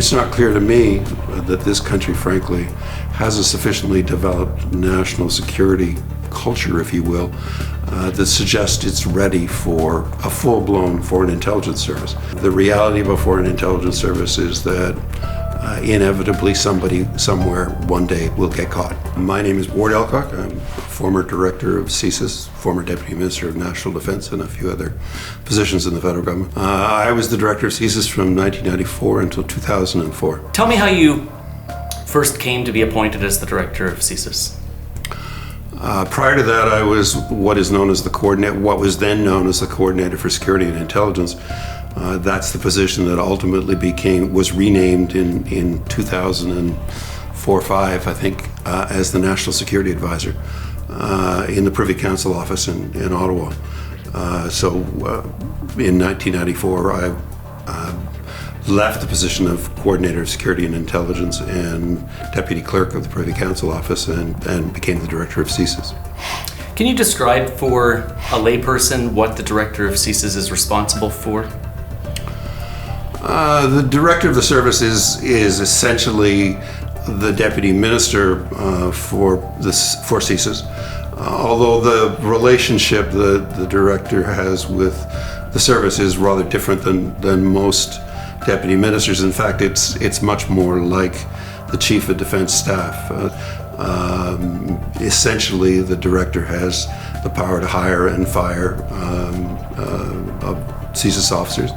It's not clear to me that this country, frankly, has a sufficiently developed national security culture, if you will, that suggests it's ready for a full-blown foreign intelligence service. The reality of a foreign intelligence service is that inevitably somebody somewhere one day will get caught. My name is Ward Elcock. I'm former director of CSIS, former deputy minister of national defense, and a few other positions in the federal government. I was the director of CSIS from 1994 until 2004. Tell me how you first came to be appointed as the director of CSIS. Prior to that, I was what was then known as the coordinator for security and intelligence. That's the position that ultimately was renamed in 2004-05, I think, as the National Security Advisor in the Privy Council office in Ottawa. In 1994, I left the position of coordinator of security and intelligence and deputy clerk of the Privy Council office and became the director of CSIS. Can you describe for a layperson what the director of CSIS is responsible for? The director of the service is essentially the deputy minister for CSIS, although the relationship the director has with the service is rather different than most deputy ministers. In fact, it's much more like the chief of defense staff. Essentially, the director has the power to hire and fire CSIS officers.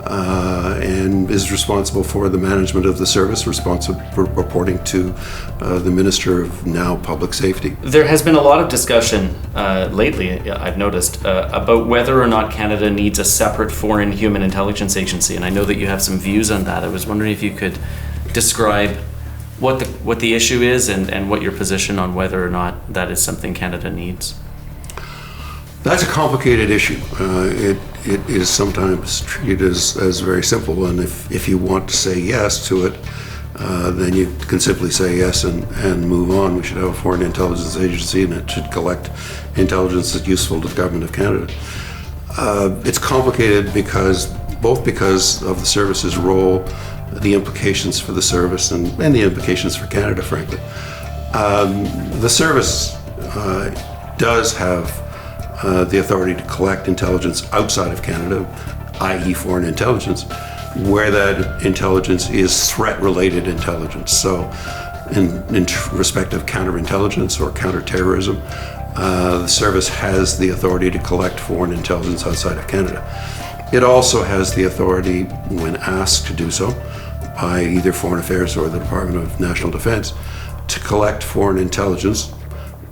And is responsible for the management of the service, responsible for reporting to the Minister of now Public Safety. There has been a lot of discussion lately, I've noticed, about whether or not Canada needs a separate foreign human intelligence agency, and I know that you have some views on that. I was wondering if you could describe what the issue is and what your position on whether or not that is something Canada needs. That's a complicated issue. It is sometimes treated as very simple, and if you want to say yes to it, then you can simply say yes and move on. We should have a foreign intelligence agency, and it should collect intelligence that's useful to the government of Canada. It's complicated because of the service's role, the implications for the service, and the implications for Canada, frankly. The service does have the authority to collect intelligence outside of Canada, i.e. foreign intelligence, where that intelligence is threat-related intelligence. So in respect of counterintelligence or counterterrorism, the service has the authority to collect foreign intelligence outside of Canada. It also has the authority, when asked to do so, by either Foreign Affairs or the Department of National Defense, to collect foreign intelligence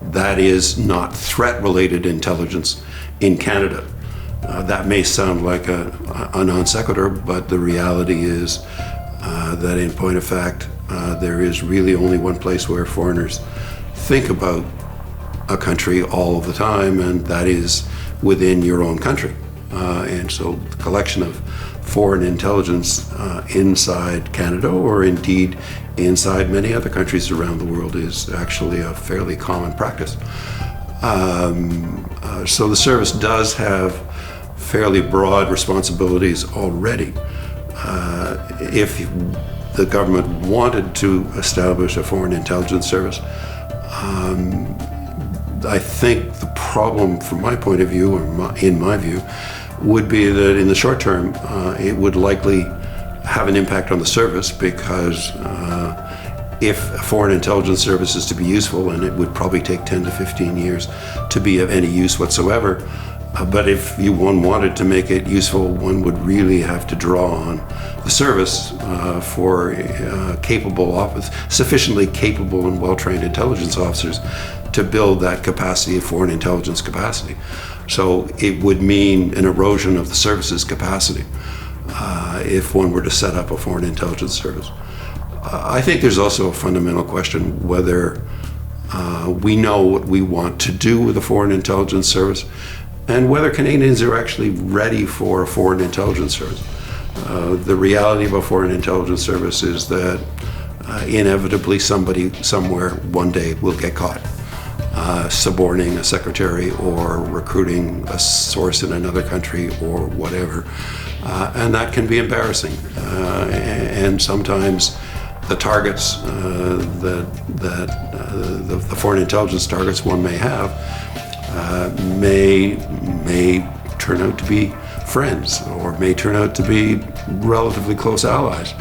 that is not threat-related intelligence in Canada. That may sound like a non sequitur, but the reality is that in point of fact, there is really only one place where foreigners think about a country all of the time, and that is within your own country. And so the collection of foreign intelligence inside Canada, or indeed inside many other countries around the world, is actually a fairly common practice. So the service does have fairly broad responsibilities already. If the government wanted to establish a foreign intelligence service, I think the problem from my point of view, or in my view, would be that in the short term, it would likely have an impact on the service, because if a foreign intelligence service is to be useful, and it would probably take 10 to 15 years to be of any use whatsoever, but if one wanted to make it useful, one would really have to draw on the service for sufficiently capable and well-trained intelligence officers to build that capacity of foreign intelligence capacity. So it would mean an erosion of the service's capacity if one were to set up a foreign intelligence service. I think there's also a fundamental question whether we know what we want to do with a foreign intelligence service, and whether Canadians are actually ready for a foreign intelligence service. The reality of a foreign intelligence service is that inevitably somebody somewhere one day will get caught suborning a secretary or recruiting a source in another country or whatever. And that can be embarrassing. And sometimes the targets the foreign intelligence targets one may have may turn out to be friends, or may turn out to be relatively close allies,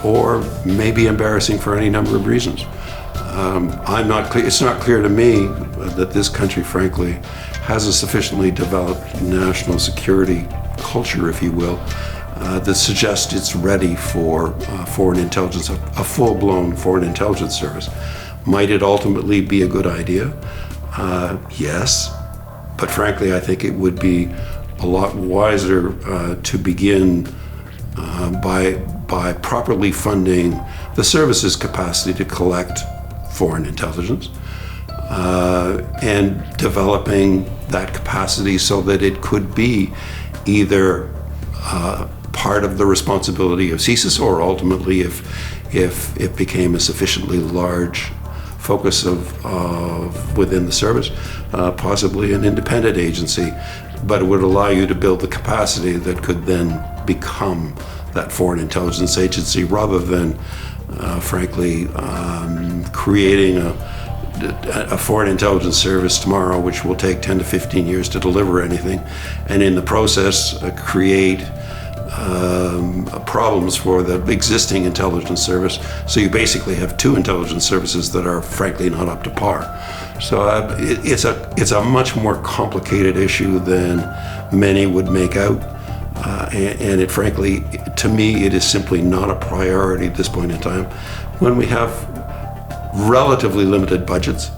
or may be embarrassing for any number of reasons. It's not clear to me that this country, frankly, has a sufficiently developed national security culture, if you will, that suggests it's ready for foreign intelligence, a full-blown foreign intelligence service. Might it ultimately be a good idea? Yes, but frankly, I think it would be a lot wiser to begin by properly funding the service's capacity to collect foreign intelligence and developing that capacity so that it could be either part of the responsibility of CSIS, or ultimately, if it became a sufficiently large focus of within the service, possibly an independent agency, but it would allow you to build the capacity that could then become that foreign intelligence agency, rather than, frankly, creating a foreign intelligence service tomorrow, which will take 10 to 15 years to deliver anything, and in the process create problems for the existing intelligence service. So you basically have two intelligence services that are frankly not up to par. So it's a much more complicated issue than many would make out. And it frankly, to me, it is simply not a priority at this point in time, when we have relatively limited budgets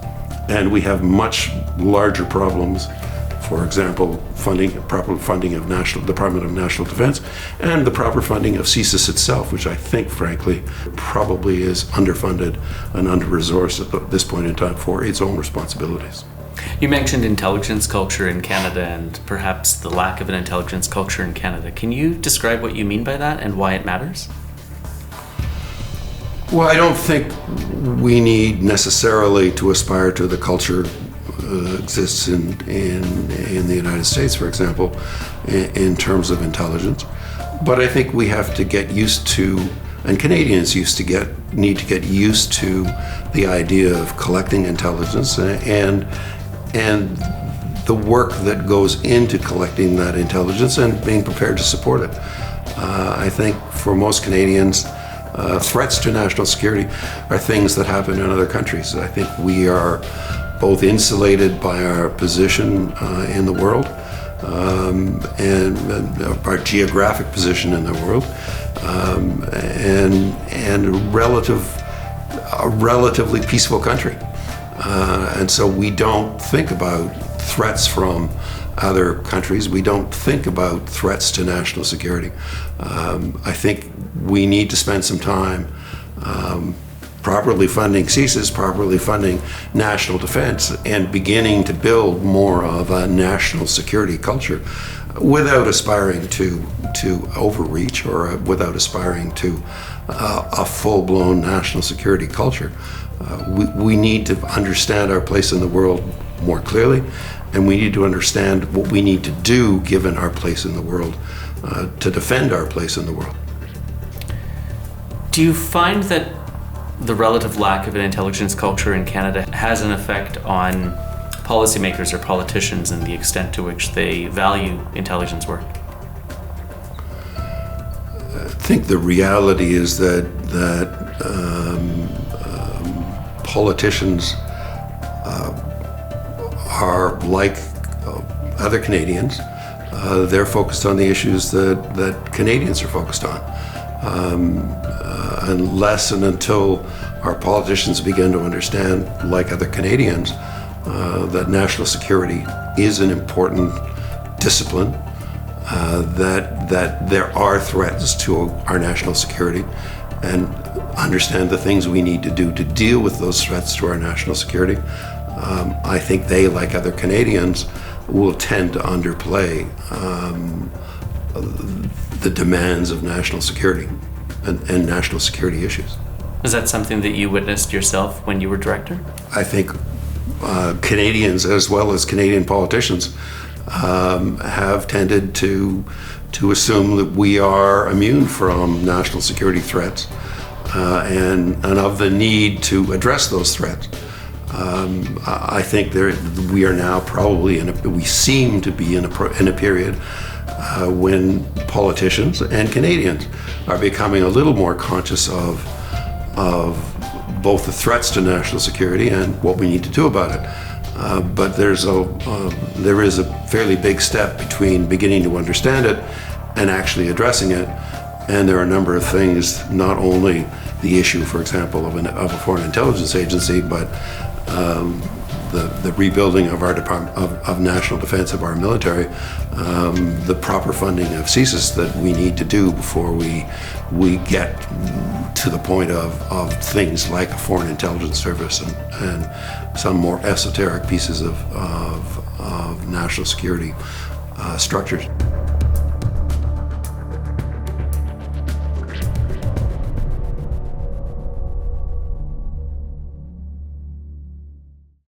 and we have much larger problems. For example, proper funding of Department of National Defense, and the proper funding of CSIS itself, which I think, frankly, probably is underfunded and under-resourced at this point in time for its own responsibilities. You mentioned intelligence culture in Canada and perhaps the lack of an intelligence culture in Canada. Can you describe what you mean by that and why it matters? Well, I don't think we need necessarily to aspire to the culture exists in the United States, for example, in terms of intelligence. But I think we have to get used to, and Canadians need to get used to the idea of collecting intelligence and the work that goes into collecting that intelligence and being prepared to support it. I think for most Canadians, threats to national security are things that happen in other countries. I think we are both insulated by our position in the world and our geographic position in the world, and a relatively peaceful country. And so we don't think about threats from other countries. We don't think about threats to national security. I think we need to spend some time properly funding CSIS, properly funding national defense, and beginning to build more of a national security culture without aspiring to overreach, or without aspiring to a full-blown national security culture. We need to understand our place in the world more clearly, and we need to understand what we need to do given our place in the world to defend our place in the world. Do you find that the relative lack of an intelligence culture in Canada has an effect on policymakers or politicians and the extent to which they value intelligence work? I think the reality is that politicians are like other Canadians. They're focused on the issues that Canadians are focused on. Unless and until our politicians begin to understand, like other Canadians, that national security is an important discipline, that there are threats to our national security, and understand the things we need to do to deal with those threats to our national security, I think they, like other Canadians, will tend to underplay the demands of national security and national security issues. Is that something that you witnessed yourself when you were director? I think Canadians, as well as Canadian politicians, have tended to to assume that we are immune from national security threats and of the need to address those threats. I think we are now probably we seem to be in a period when politicians and Canadians are becoming a little more conscious of both the threats to national security and what we need to do about it. But there is a fairly big step between beginning to understand it and actually addressing it. And there are a number of things, not only the issue, for example, of a foreign intelligence agency, but the rebuilding of our Department of National Defense, of our military, the proper funding of CSIS that we need to do before we get to the point of things like a foreign intelligence service and some more esoteric pieces of national security structures.